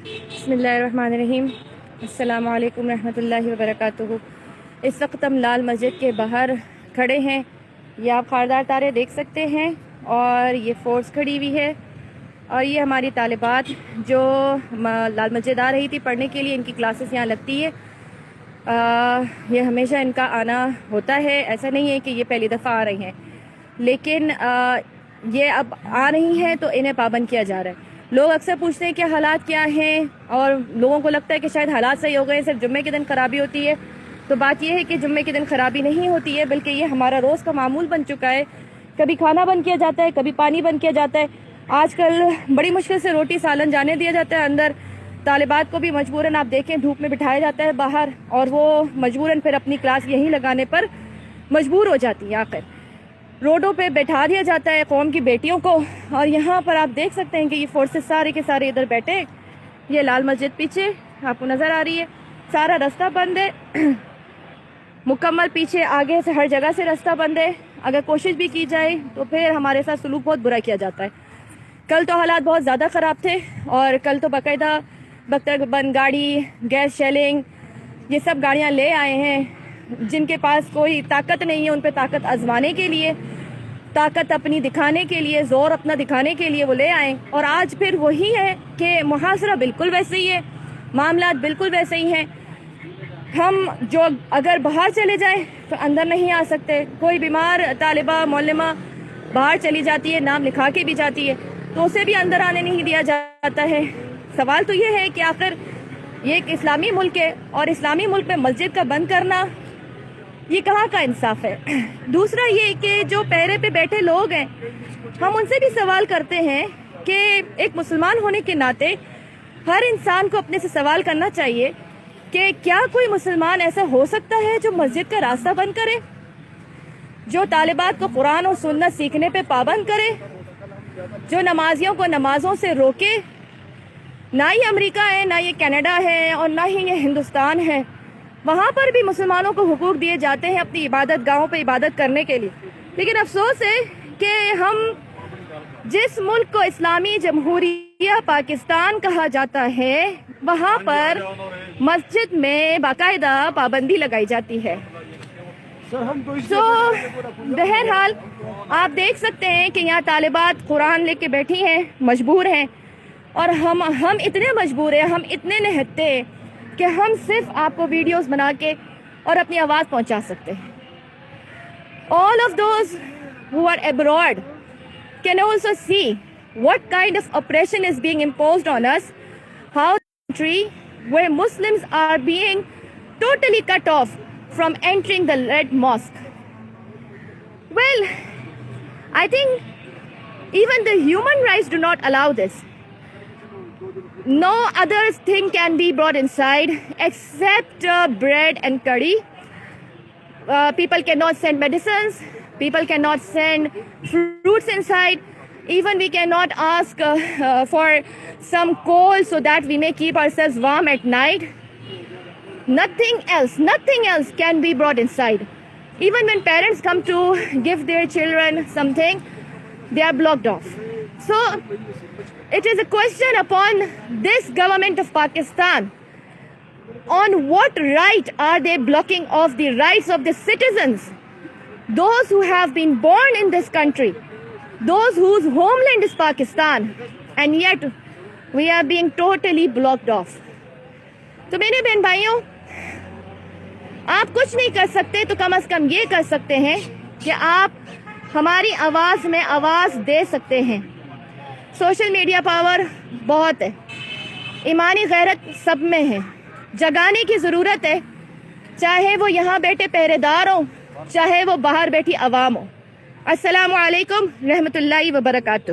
بسم اللہ الرحمن الرحیم۔ السلام علیکم رحمۃ اللہ وبرکاتہ۔ اس وقت ہم لال مسجد کے باہر کھڑے ہیں، یہ آپ خاردار تارے دیکھ سکتے ہیں، اور یہ فورس کھڑی ہوئی ہے، اور یہ ہماری طالبات جو لال مسجد آ رہی تھی پڑھنے کے لیے، ان کی کلاسز یہاں لگتی ہے۔ یہ ہمیشہ ان کا آنا ہوتا ہے، ایسا نہیں ہے کہ یہ پہلی دفعہ آ رہی ہیں، لیکن یہ اب آ رہی ہیں تو انہیں پابند کیا جا رہا ہے۔ لوگ اکثر پوچھتے ہیں کہ حالات کیا ہیں، اور لوگوں کو لگتا ہے کہ شاید حالات صحیح ہو گئے، صرف جمعے کے دن خرابی ہوتی ہے۔ تو بات یہ ہے کہ جمعے کے دن خرابی نہیں ہوتی ہے، بلکہ یہ ہمارا روز کا معمول بن چکا ہے۔ کبھی کھانا بند کیا جاتا ہے، کبھی پانی بند کیا جاتا ہے۔ آج کل بڑی مشکل سے روٹی سالن جانے دیا جاتا ہے اندر۔ طالبات کو بھی مجبوراً آپ دیکھیں دھوپ میں بٹھایا جاتا ہے باہر، اور وہ مجبوراً پھر اپنی کلاس یہیں لگانے پر مجبور ہو جاتی ہے۔ آخر روڈوں پہ بیٹھا دیا جاتا ہے قوم کی بیٹیوں کو، اور یہاں پر آپ دیکھ سکتے ہیں کہ یہ فورسز سارے کے سارے ادھر بیٹھے۔ یہ لال مسجد پیچھے آپ کو نظر آ رہی ہے، سارا رستہ بند ہے مکمل، پیچھے آگے سے ہر جگہ سے رستہ بند ہے۔ اگر کوشش بھی کی جائے تو پھر ہمارے ساتھ سلوک بہت برا کیا جاتا ہے۔ کل تو حالات بہت زیادہ خراب تھے، اور کل تو باقاعدہ بختر بند گاڑی، گیس شیلنگ، یہ سب گاڑیاں لے آئے ہیں۔ جن کے پاس کوئی طاقت نہیں ہے ان پہ طاقت آزمانے کے لیے، طاقت اپنی دکھانے کے لیے، زور اپنا دکھانے کے لیے وہ لے آئیں۔ اور آج پھر وہی ہے کہ محاصرہ بالکل ویسے ہی ہے، معاملات بالکل ویسے ہی ہیں۔ ہم جو اگر باہر چلے جائیں تو اندر نہیں آ سکتے۔ کوئی بیمار طالبہ معلمہ باہر چلی جاتی ہے، نام لکھا کے بھی جاتی ہے، تو اسے بھی اندر آنے نہیں دیا جاتا ہے۔ سوال تو یہ ہے کہ آخر یہ ایک اسلامی ملک ہے، اور اسلامی ملک میں مسجد کا بند کرنا یہ کہاں کا انصاف ہے؟ دوسرا یہ کہ جو پیرے پہ بیٹھے لوگ ہیں، ہم ان سے بھی سوال کرتے ہیں کہ ایک مسلمان ہونے کے ناطے ہر انسان کو اپنے سے سوال کرنا چاہیے کہ کیا کوئی مسلمان ایسا ہو سکتا ہے جو مسجد کا راستہ بند کرے، جو طالبات کو قرآن اور سنت سیکھنے پہ پابند کرے، جو نمازیوں کو نمازوں سے روکے؟ نہ یہ امریکہ ہے، نہ یہ کینیڈا ہے، اور نہ ہی یہ ہندوستان ہے۔ وہاں پر بھی مسلمانوں کو حقوق دیے جاتے ہیں اپنی عبادت گاہوں پہ عبادت کرنے کے لیے، لیکن افسوس ہے کہ ہم جس ملک کو اسلامی جمہوریہ پاکستان کہا جاتا ہے، وہاں پر مسجد میں باقاعدہ پابندی لگائی جاتی ہے۔ تو بہرحال آپ دیکھ سکتے ہیں کہ یہاں طالبات قرآن لے کے بیٹھی ہیں، مجبور ہیں، اور ہم اتنے مجبور ہیں، ہم اتنے نہتے ہیں کہ ہم صرف آپ کو ویڈیوز بنا کے اور اپنی آواز پہنچا سکتے ہیں۔ All of those who are abroad can also see what kind of oppression is being imposed on us, how the country where Muslims are being totally cut off from entering the Red Mosque. Well, I think even the human rights do not allow this. No other thing can be brought inside except bread and curry. People cannot send medicines. People cannot send fruits inside. Even we cannot ask for some coal so that we may keep ourselves warm at night. Nothing else can be brought inside. Even when parents come to give their children something, they are blocked off. So it is a question upon this government of Pakistan. On what right are they blocking off the rights of the citizens? Those who have been born in this country, those whose homeland is Pakistan, and yet we are being totally blocked off. تو میرے بہن بھائیوں، آپ کچھ نہیں کر سکتے تو کم از کم یہ کر سکتے ہیں کہ آپ ہماری آواز میں آواز دے سکتے ہیں۔ سوشل میڈیا پاور بہت ہے، ایمانی غیرت سب میں ہے، جگانے کی ضرورت ہے، چاہے وہ یہاں بیٹھے پہرے دار ہوں، چاہے وہ باہر بیٹھی عوام ہو۔ السلام علیکم رحمۃ اللہ وبرکاتہ۔